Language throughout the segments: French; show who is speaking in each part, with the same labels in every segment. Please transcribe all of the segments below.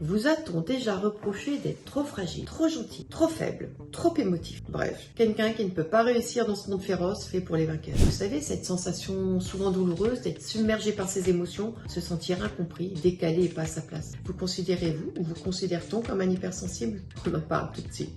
Speaker 1: Vous a-t-on déjà reproché d'être trop fragile, trop gentil, trop faible, trop émotif? Bref, quelqu'un qui ne peut pas réussir dans ce monde féroce fait pour les vainqueurs. Vous savez, cette sensation souvent douloureuse d'être submergé par ses émotions, se sentir incompris, décalé et pas à sa place. Vous considérez-vous ou vous considère-t-on comme un hypersensible? On en parle tout de suite.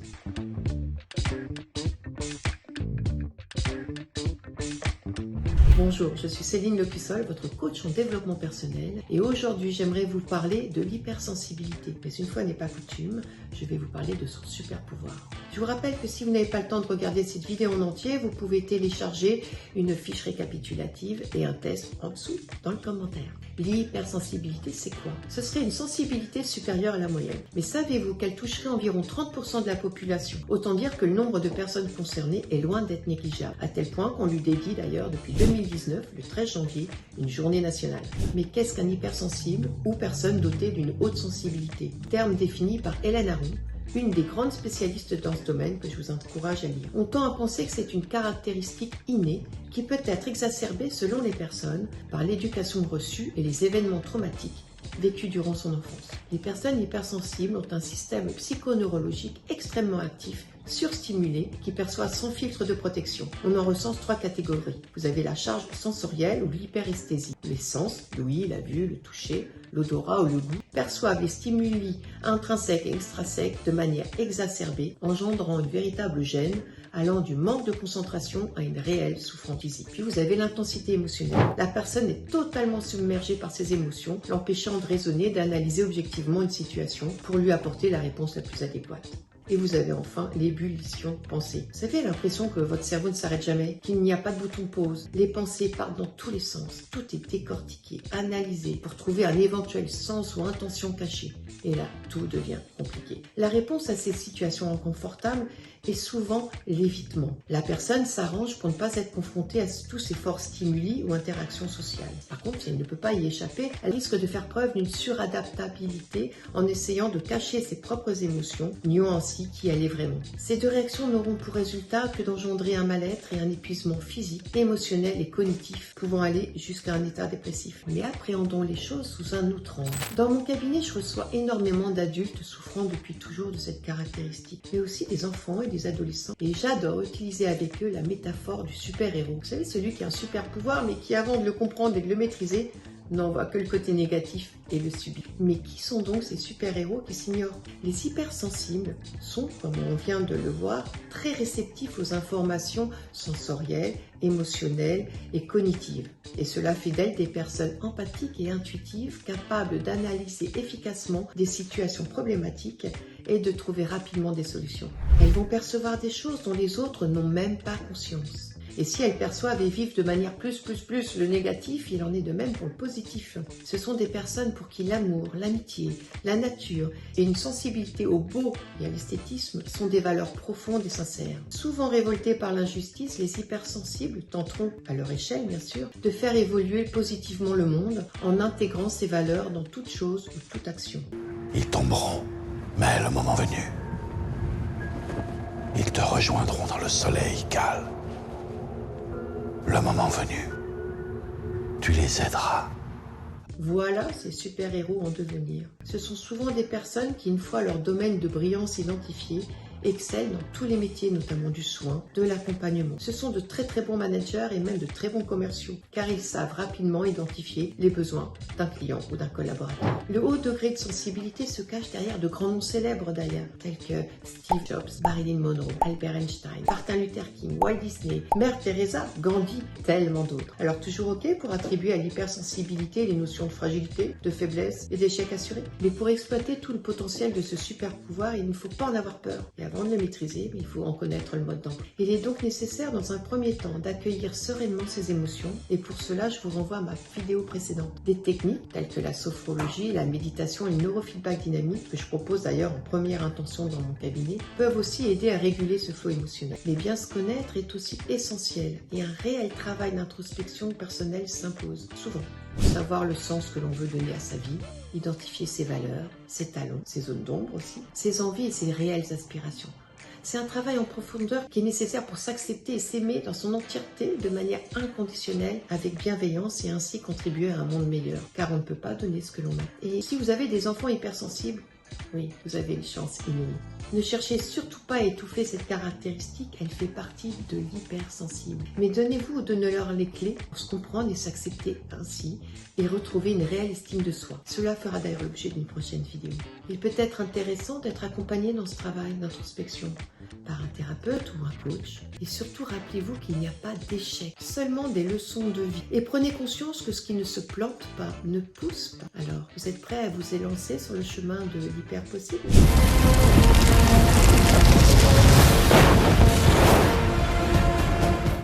Speaker 1: Bonjour, je suis Céline Lecussol, votre coach en développement personnel et aujourd'hui j'aimerais vous parler de l'hypersensibilité. Mais une fois n'est pas coutume, je vais vous parler de son super pouvoir. Je vous rappelle que si vous n'avez pas le temps de regarder cette vidéo en entier, vous pouvez télécharger une fiche récapitulative et un test en dessous dans le commentaire. L'hypersensibilité, c'est quoi? Ce serait une sensibilité supérieure à la moyenne. Mais savez-vous qu'elle toucherait environ 30% de la population? Autant dire que le nombre de personnes concernées est loin d'être négligeable, à tel point qu'on lui dédie d'ailleurs depuis 2019, le 13 janvier, une journée nationale. Mais qu'est-ce qu'un hypersensible ou personne dotée d'une haute sensibilité? Terme défini par Hélène Aron, une des grandes spécialistes dans ce domaine que je vous encourage à lire. On tend à penser que c'est une caractéristique innée qui peut être exacerbée selon les personnes par l'éducation reçue et les événements traumatiques vécus durant son enfance. Les personnes hypersensibles ont un système psychoneurologique extrêmement actif, surstimulé, qui perçoit sans filtre de protection. On en recense 3 catégories. Vous avez la charge sensorielle ou l'hyperesthésie. Les sens, l'ouïe, la vue, le toucher, l'odorat ou le goût, perçoivent les stimuli intrinsèques et extrinsèques de manière exacerbée, engendrant une véritable gêne, allant du manque de concentration à une réelle souffrance physique. Puis vous avez l'intensité émotionnelle. La personne est totalement submergée par ses émotions, l'empêchant de raisonner, d'analyser objectivement une situation pour lui apporter la réponse la plus adéquate. Et vous avez enfin l'ébullition de pensée. Vous avez l'impression que votre cerveau ne s'arrête jamais, qu'il n'y a pas de bouton pause. Les pensées partent dans tous les sens. Tout est décortiqué, analysé pour trouver un éventuel sens ou intention cachée. Et là, tout devient compliqué. La réponse à ces situations inconfortables est souvent l'évitement. La personne s'arrange pour ne pas être confrontée à tous ces forts stimuli ou interactions sociales. Par contre, si elle ne peut pas y échapper, elle risque de faire preuve d'une suradaptabilité en essayant de cacher ses propres émotions, niant ainsi qui elle est vraiment. Ces deux réactions n'auront pour résultat que d'engendrer un mal-être et un épuisement physique, émotionnel et cognitif, pouvant aller jusqu'à un état dépressif. Mais appréhendons les choses sous un autre angle. Dans mon cabinet, je reçois énormément d'adultes souffrant depuis toujours de cette caractéristique, mais aussi des enfants et des adolescents. Et j'adore utiliser avec eux la métaphore du super-héros. Vous savez, celui qui a un super pouvoir, mais qui avant de le comprendre et de le maîtriser, n'en voit que le côté négatif et le subit. Mais qui sont donc ces super-héros qui s'ignorent? Les hypersensibles sont, comme on vient de le voir, très réceptifs aux informations sensorielles, émotionnelles et cognitives. Et cela fait d'elles des personnes empathiques et intuitives, capables d'analyser efficacement des situations problématiques et de trouver rapidement des solutions. Elles vont percevoir des choses dont les autres n'ont même pas conscience. Et si elles perçoivent et vivent de manière plus le négatif, il en est de même pour le positif. Ce sont des personnes pour qui l'amour, l'amitié, la nature et une sensibilité au beau et à l'esthétisme sont des valeurs profondes et sincères. Souvent révoltés par l'injustice, les hypersensibles tenteront, à leur échelle bien sûr, de faire évoluer positivement le monde en intégrant ces valeurs dans toute chose ou toute action.
Speaker 2: Ils tomberont, mais le moment venu, ils te rejoindront dans le soleil calme. Le moment venu, tu les aideras.
Speaker 1: Voilà ces super-héros en devenir. Ce sont souvent des personnes qui, une fois leur domaine de brillance identifié, excellent dans tous les métiers, notamment du soin, de l'accompagnement. Ce sont de très bons managers et même de très bons commerciaux, car ils savent rapidement identifier les besoins d'un client ou d'un collaborateur. Le haut degré de sensibilité se cache derrière de grands noms célèbres d'ailleurs, tels que Steve Jobs, Marilyn Monroe, Albert Einstein, Martin Luther King, Walt Disney, Mère Teresa, Gandhi, tellement d'autres. Alors toujours ok pour attribuer à l'hypersensibilité les notions de fragilité, de faiblesse et d'échec assuré? Mais pour exploiter tout le potentiel de ce super pouvoir, il ne faut pas en avoir peur. Et avant de le maîtriser, il faut en connaître le mode d'emploi. Il est donc nécessaire dans un premier temps d'accueillir sereinement ses émotions et pour cela je vous renvoie à ma vidéo précédente. Des techniques telles que la sophrologie, la méditation et le neurofeedback dynamique que je propose d'ailleurs en première intention dans mon cabinet peuvent aussi aider à réguler ce flot émotionnel. Mais bien se connaître est aussi essentiel et un réel travail d'introspection personnelle s'impose souvent. Pour savoir le sens que l'on veut donner à sa vie, identifier ses valeurs, ses talents, ses zones d'ombre aussi, ses envies et ses réelles aspirations. C'est un travail en profondeur qui est nécessaire pour s'accepter et s'aimer dans son entièreté de manière inconditionnelle, avec bienveillance et ainsi contribuer à un monde meilleur. Car on ne peut pas donner ce que l'on a. Et si vous avez des enfants hypersensibles, Oui, vous avez une chance inouïe. Ne cherchez surtout pas à étouffer cette caractéristique, elle fait partie de l'hypersensible. Mais donnez-leur les clés pour se comprendre et s'accepter ainsi et retrouver une réelle estime de soi. Cela fera d'ailleurs l'objet d'une prochaine vidéo. Il peut être intéressant d'être accompagné dans ce travail d'introspection par un thérapeute ou un coach. Et surtout, rappelez-vous qu'il n'y a pas d'échec, seulement des leçons de vie. Et prenez conscience que ce qui ne se plante pas ne pousse pas. Alors, vous êtes prêts à vous élancer sur le chemin de l'hyper-possible ?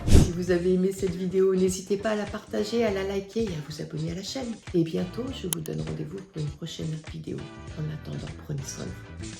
Speaker 1: Si vous avez aimé cette vidéo, n'hésitez pas à la partager, à la liker et à vous abonner à la chaîne. Et bientôt, je vous donne rendez-vous pour une prochaine vidéo. En attendant, prenez soin de vous.